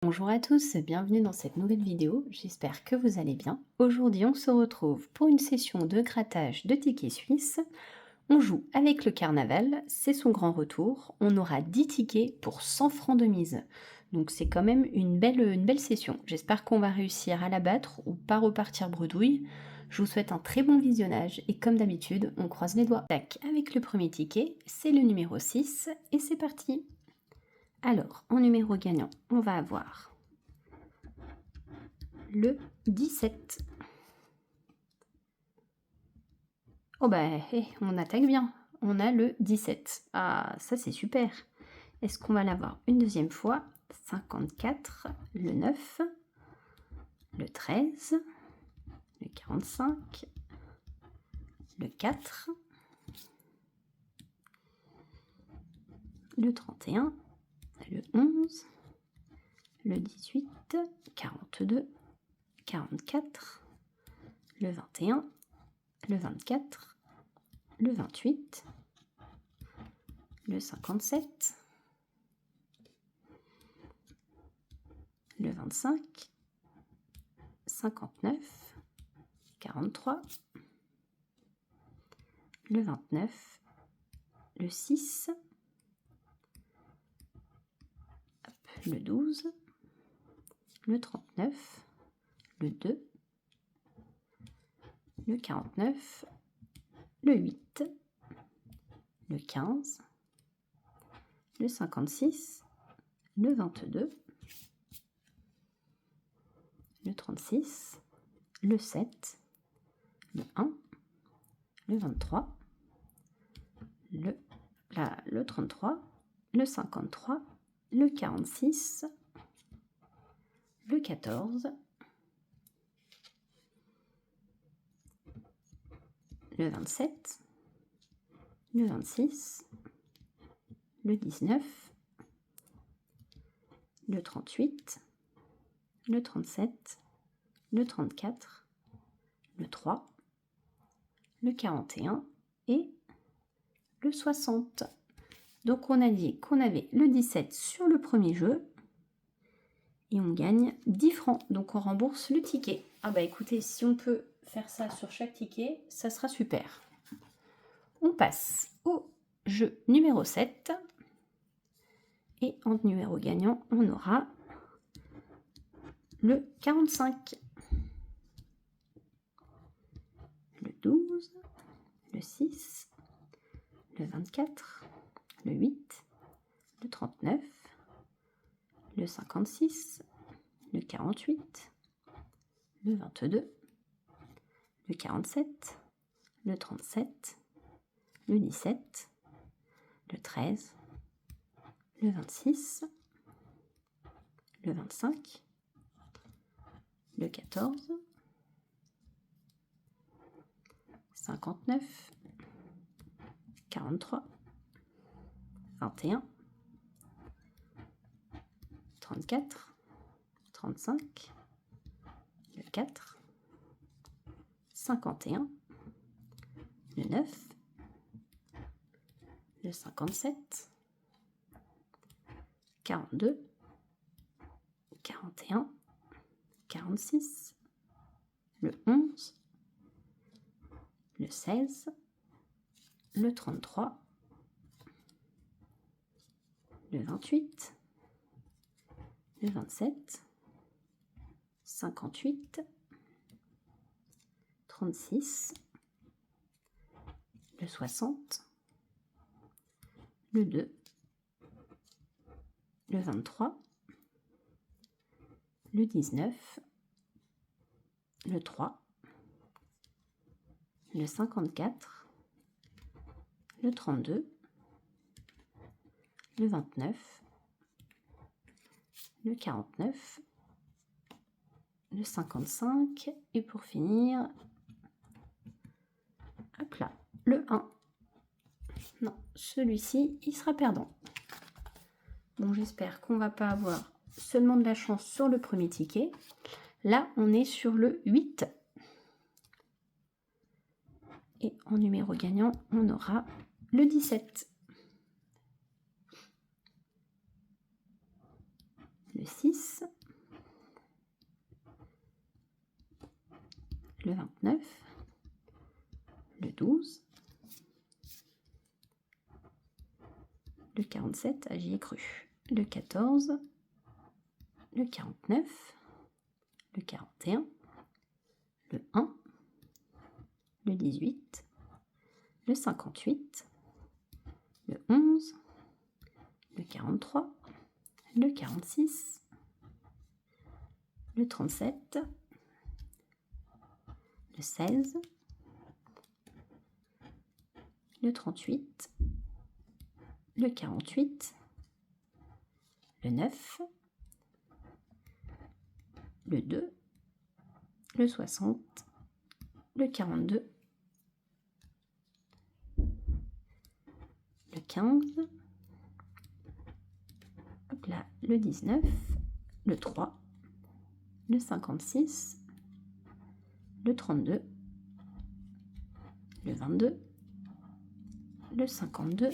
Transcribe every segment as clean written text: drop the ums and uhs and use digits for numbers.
Bonjour à tous, bienvenue dans cette nouvelle vidéo, j'espère que vous allez bien. Aujourd'hui on se retrouve pour une session de grattage de tickets suisses. On joue avec le carnaval, c'est son grand retour, on aura 10 tickets pour 100 francs de mise. Donc c'est quand même une belle session, j'espère qu'on va réussir à la battre ou pas repartir bredouille. Je vous souhaite un très bon visionnage et comme d'habitude, on croise les doigts. Tac, avec le premier ticket, c'est le numéro 6 et c'est parti. Alors, en numéro gagnant, on va avoir le 17. Oh bah, on attaque bien. On a le 17. Ah, ça c'est super. Est-ce qu'on va l'avoir une deuxième fois? 54, le 9, le 13, le 45, le 4, le 31, le 11, le 18, 42, 44, le 21, le 24, le 28, le 57, le 25, 59, 43, le 29, le 6, le 12, le 39, le 2, le 49, le 8, le 15, le 56, le 22, le 36, le 7, le 1, le 23, le 33, le 53, le 46, le 14, le 27, le 26, le 19, le 38, le 37, le 34, le 3, le 41 et le 60. Donc on a dit qu'on avait le 17 sur le premier jeu et on gagne 10 francs. Donc on rembourse le ticket. Ah bah écoutez, si on peut faire ça sur chaque ticket, ça sera super. On passe au jeu numéro 7. Et en numéro gagnant, on aura le 45, le 12, le 6, le 24, le 8, le 39, le 56, le 48, le 22, le 47, le 37, le 17, le 13, le 26, le 25, le 14, 59, 43, 21, 34, 35, le 4, 51, le 9, le 57, 42, 41, 46, le 11, le 16, le 33, le 28, le 27, 58, 36, le 60, le 2, le 23, le 19, le 3, le 54, le 32, le 29, le 49, le 55 et pour finir, hop là, le 1. Non, celui-ci, il sera perdant. Bon, j'espère qu'on va pas avoir seulement de la chance sur le premier ticket. Là, on est sur le 8. Et en numéro gagnant, on aura le 17. le 6, le 29, le 12, le 47, ah, j'y ai cru, le 14, le 49, le 41, le 1, le 18, le 58, le 11, le 43, le 46, le 37, le 16, le 38, le 48, le 9, le 2, le 60, le 42, le 15, hop là, le 19, le 3, le 56, le 32, le 22, le 52,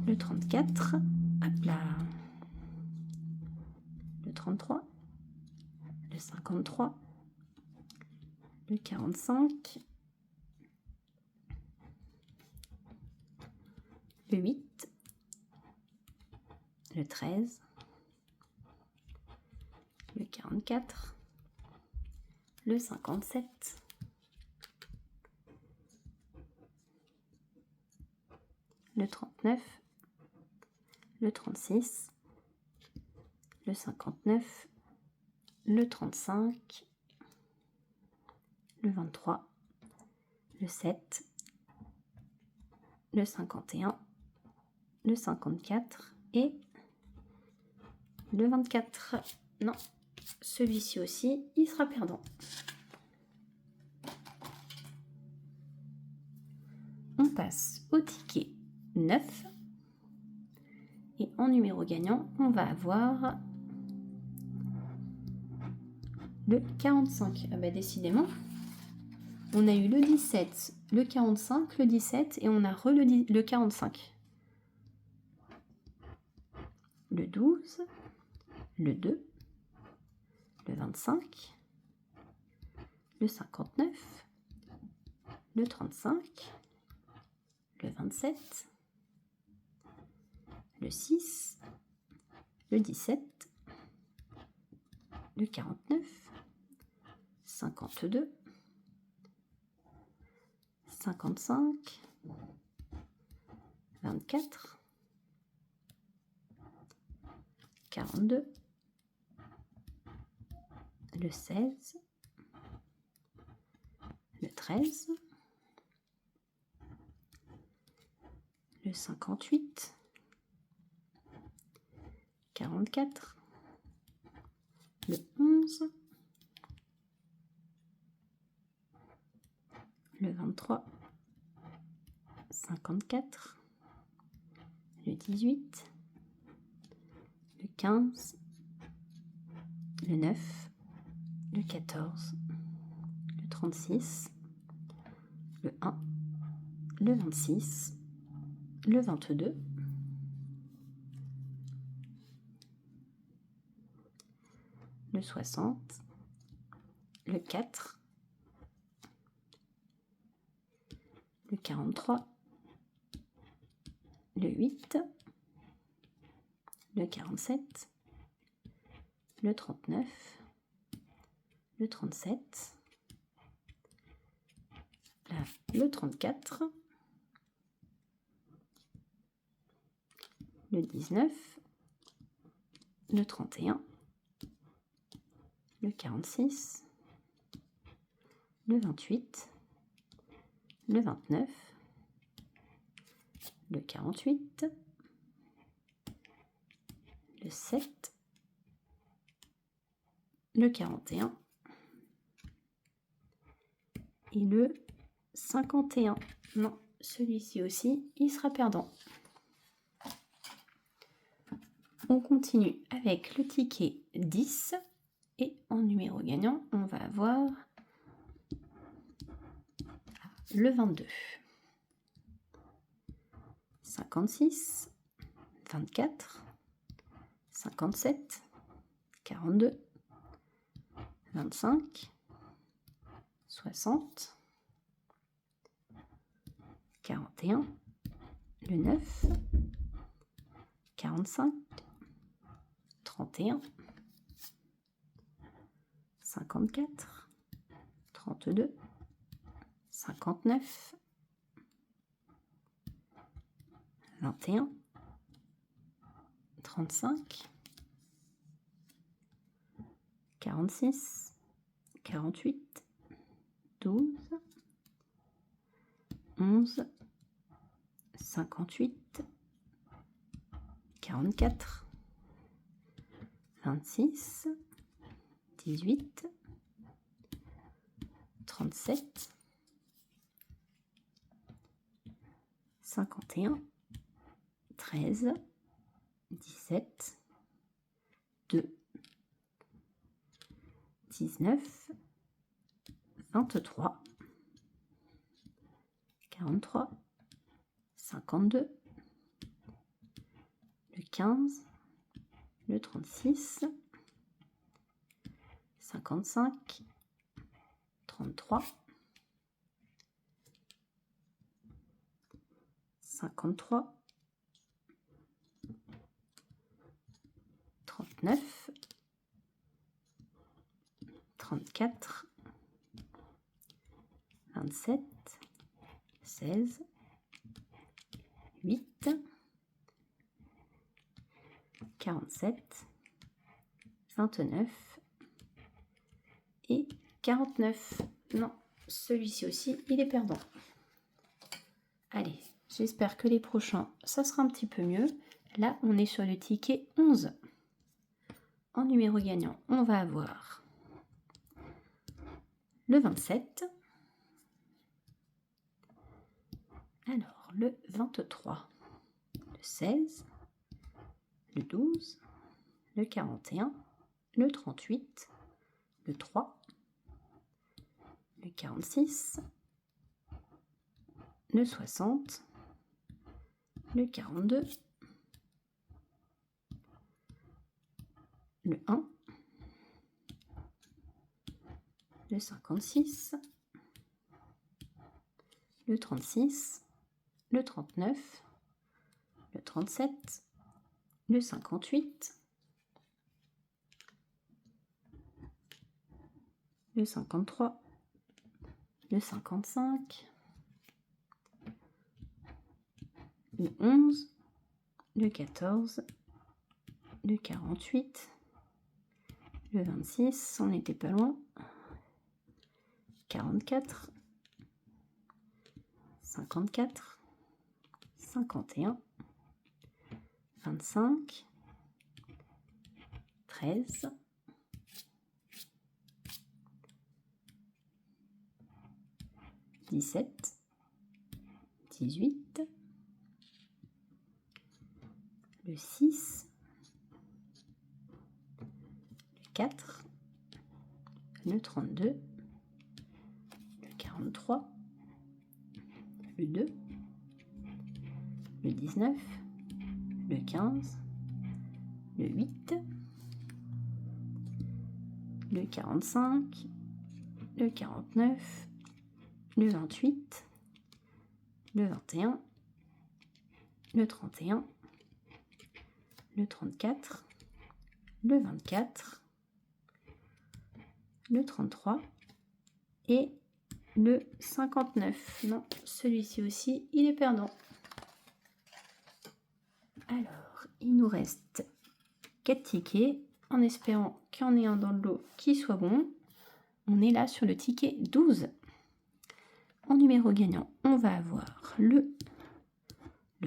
le 34, hop là, le 33, le 53, le 45, le 8, le 13, le 44, le 57, le 39, le 36, le 59, le 35, le 23, le 7, le 51, le 54 et le 24. Non, celui-ci aussi, il sera perdant. On passe au ticket 9. Et en numéro gagnant, on va avoir le 45. Ah bah décidément, on a eu le 17, le 45, le 17 et on a le 45. Le 12, le 2, le 25, le 59, le 35, le 27, le 6, le 17, le 49, 52, 55, 24, 42, le 16, le 13, le 58, 44, le 11, le 23, 54, le 18, le 15, le 9, le 14, le 36, le 1, le 26, le 22, le 60, le 4, le 43, le 8, le 47, le 39, le 37, là, le 34, le 19, le 31, le 46, le 28, le 29, le 48, le 7, le 41 et le 51. Non, celui-ci aussi, il sera perdant. On continue avec le ticket 10 et en numéro gagnant, on va avoir le 22, 56, 24, 57, 42, 25, 60, 41, le 9, 45, 31, 54, 32, 59, 21, 35, 46, 48, 12, 11, 58, 44, 26, 18, 37, 51, 13, 17, 2, 19, 23, 43, 52, le 15, le 36, 55, 33, 53, 39, 34, 27, 16, 8, 47, 29 et 49. Non, celui-ci aussi, il est perdant. Allez, j'espère que les prochains, ça sera un petit peu mieux. Là, on est sur le ticket 11. En numéro gagnant, on va avoir le 27. Alors, le 23, le 16, le 12, le 41, le 38, le 3, le 46, le 60, le 42, le 1, le 56, le 36, le 39, le 37, le 58, le 53, le 55, le 11, le 14, le 48, le 26, on n'était pas loin, 44, 54, 51, 25, 13, 17, 18, le 6, le 4, le 32, le 43, le 2, le 19, le 15, le 8, le 45, le 49, le 28, le 21, le 31, le 34, le 24, le 33 et le 59. Non, celui-ci aussi, il est perdant. Alors, il nous reste 4 tickets, en espérant qu'il y en ait un dans le lot qui soit bon. On est là sur le ticket 12. En numéro gagnant, on va avoir le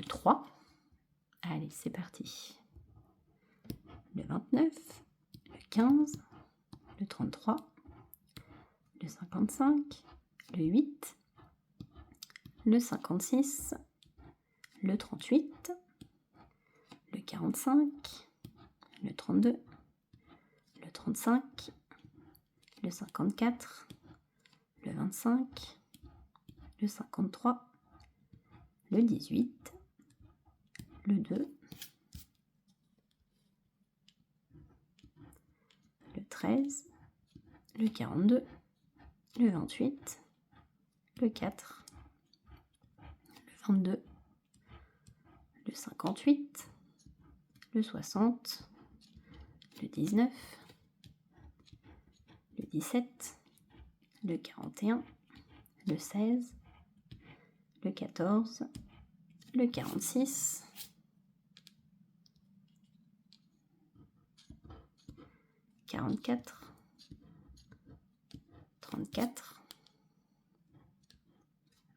3. Allez, c'est parti. Le 29, le 15, le 33, le 55, le 8, le 56, le 38, le 45, le 32, le 35, le 54, le 25, le 53, le 18, le 2, 13, le 42, le 28, le 4, le 22, le 58, le 60, le 19, le 17, le 41, le 16, le 14, le 46, 44, 34,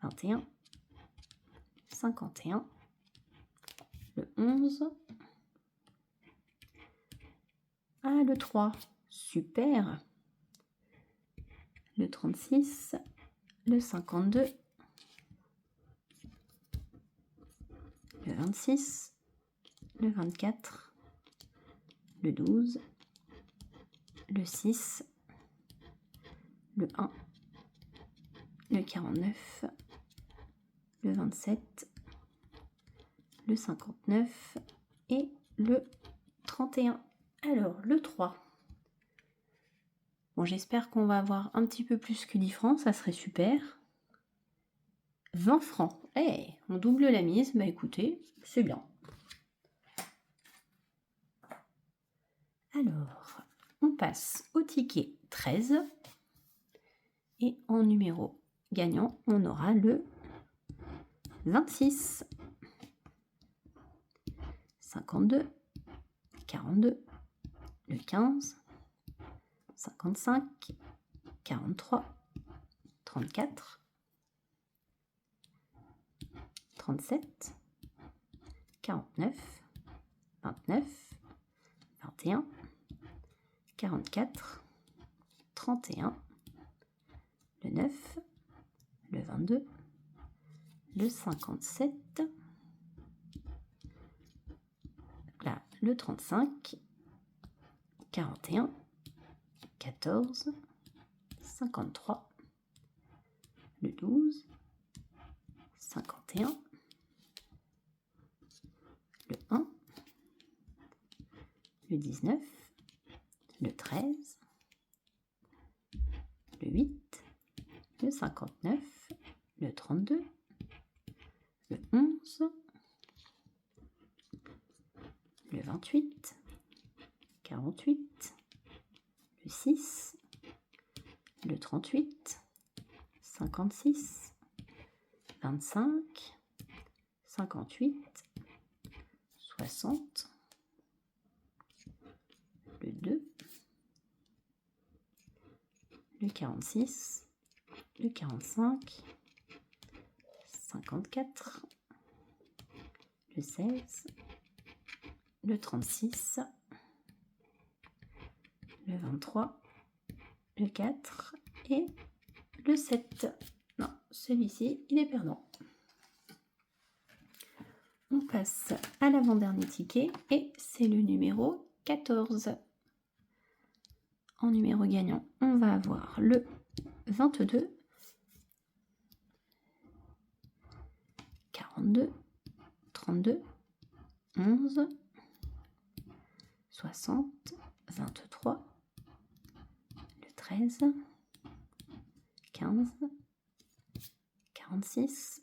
21, 51, le 11, ah le 3, super, le 36, le 52, le 26, le 24, le 12, le 6, le 1, le 49, le 27, le 59 et le 31. Alors, le 3. Bon, j'espère qu'on va avoir un petit peu plus que 10 francs, ça serait super. 20 francs. Eh, on double la mise. Bah écoutez, c'est bien. Alors, on passe au ticket 13. Et en numéro gagnant, on aura le 26, 52, 42, le 15, 55, 43, 34, 37, 49, 29, 21, 44, 31, le 9, le 22, le 57, là, le 35, 41, 14, 53, le 12, 51, le 1, le 19, le 13, le 8, le 59, le 32, le 11, le 28, 48, le 6, le 38, 56, 25, 58, 60, le 2, le 46, le 45, 54, le 16, le 36, le 23, le 4 et le 7. Non, celui-ci, il est perdant. On passe à l'avant-dernier ticket et c'est le numéro 14. En numéro gagnant, on va avoir le 22, 42, 32, 11, 60, 23, le 13, 15, 46,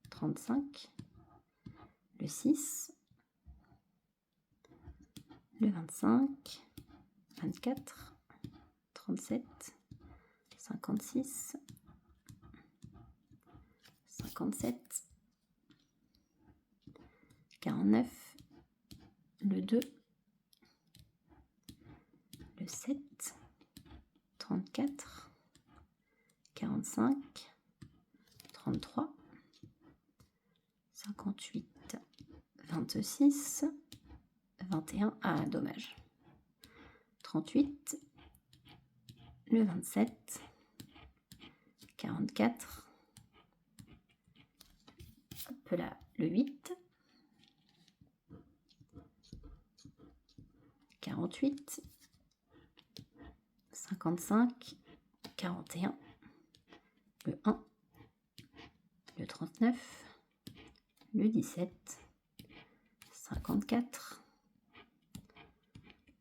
35, le 6, le 25, 24, 37, 56, 57, 49, le 2, le 7, 34, 45, 33, 58, 26, 21, ah dommage, 38, le 27, 44, hop là, le 8, 48, 55, 41, le 1, le 39, le 17, 54,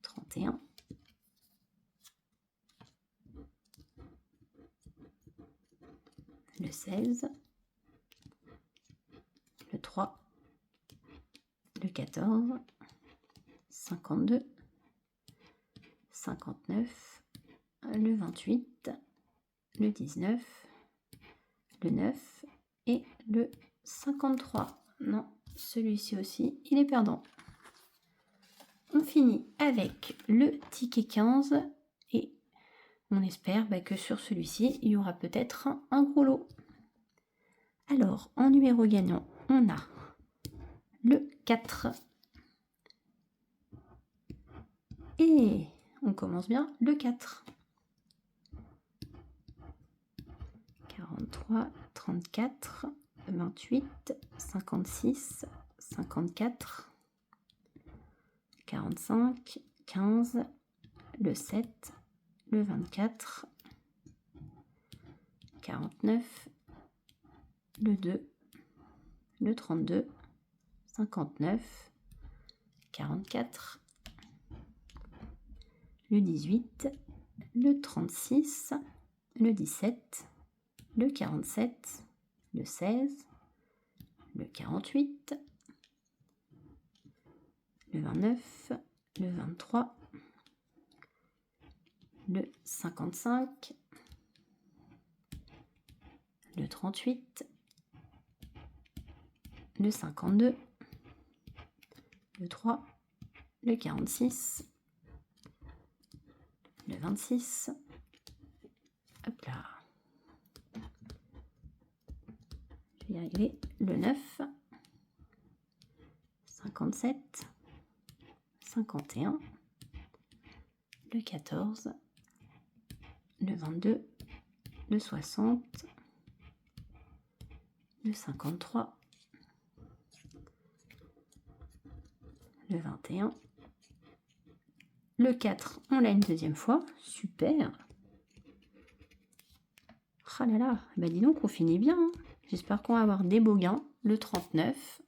31, le 16, le 3, le 14, 52, 59, le 28, le 19, le 9 et le 53. Non, celui-ci aussi, il est perdant. On finit avec le ticket 15 et on espère que sur celui-ci, il y aura peut-être un gros lot. Alors, en numéro gagnant, on a le 4. Et on commence bien, le 4. 43, 34, 28, 56, 54, 45, 15, le 7, le 24, 49, le 2, le 32, 59, 44, le 18, le 36, le 17, le 47, le 16, le 48, le 29, le 23, le 55, le 38, le 52, le 3, le 46, le 26, hop là, je vais y arriver, le 9, 57, 51, le 14, le 22, le 60, le 53, le 21, le 4, on l'a une deuxième fois, super. Ah là là, dis donc on finit bien, hein. J'espère qu'on va avoir des beaux gains. Le 39,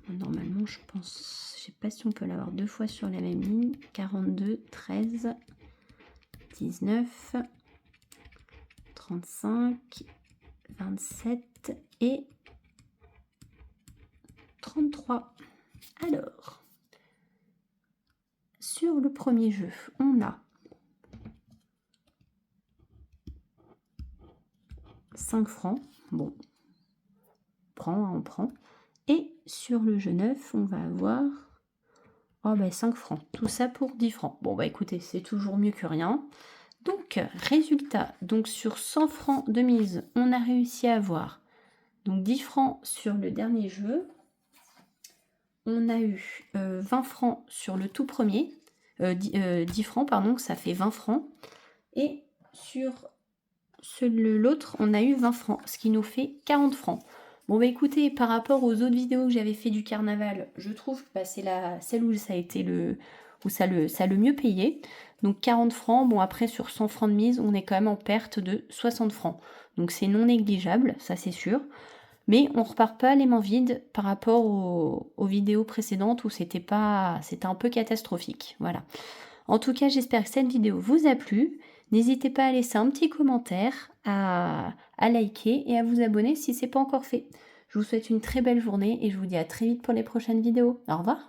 normalement je pense, je sais pas si on peut l'avoir deux fois sur la même ligne. 42, 13, 19, 35, 27 et 33. Alors, sur le premier jeu, on a 5 francs. Bon, on prend. Et sur le jeu 9, on va avoir 5 francs. Tout ça pour 10 francs. Bon, écoutez, c'est toujours mieux que rien. Donc, résultat, donc sur 100 francs de mise, on a réussi à avoir donc 10 francs sur le dernier jeu. On a eu 20 francs sur le tout premier. 10 francs, pardon, ça fait 20 francs. Et sur l'autre, on a eu 20 francs, ce qui nous fait 40 francs. Bon, écoutez, par rapport aux autres vidéos que j'avais fait du carnaval, je trouve que c'est celle où ça a été ça le mieux payé. Donc 40 francs, bon après sur 100 francs de mise, on est quand même en perte de 60 francs. Donc c'est non négligeable, ça c'est sûr. Mais on repart pas les mains vides par rapport aux vidéos précédentes où c'était un peu catastrophique. Voilà. En tout cas, j'espère que cette vidéo vous a plu. N'hésitez pas à laisser un petit commentaire, à liker et à vous abonner si ce n'est pas encore fait. Je vous souhaite une très belle journée et je vous dis à très vite pour les prochaines vidéos. Au revoir.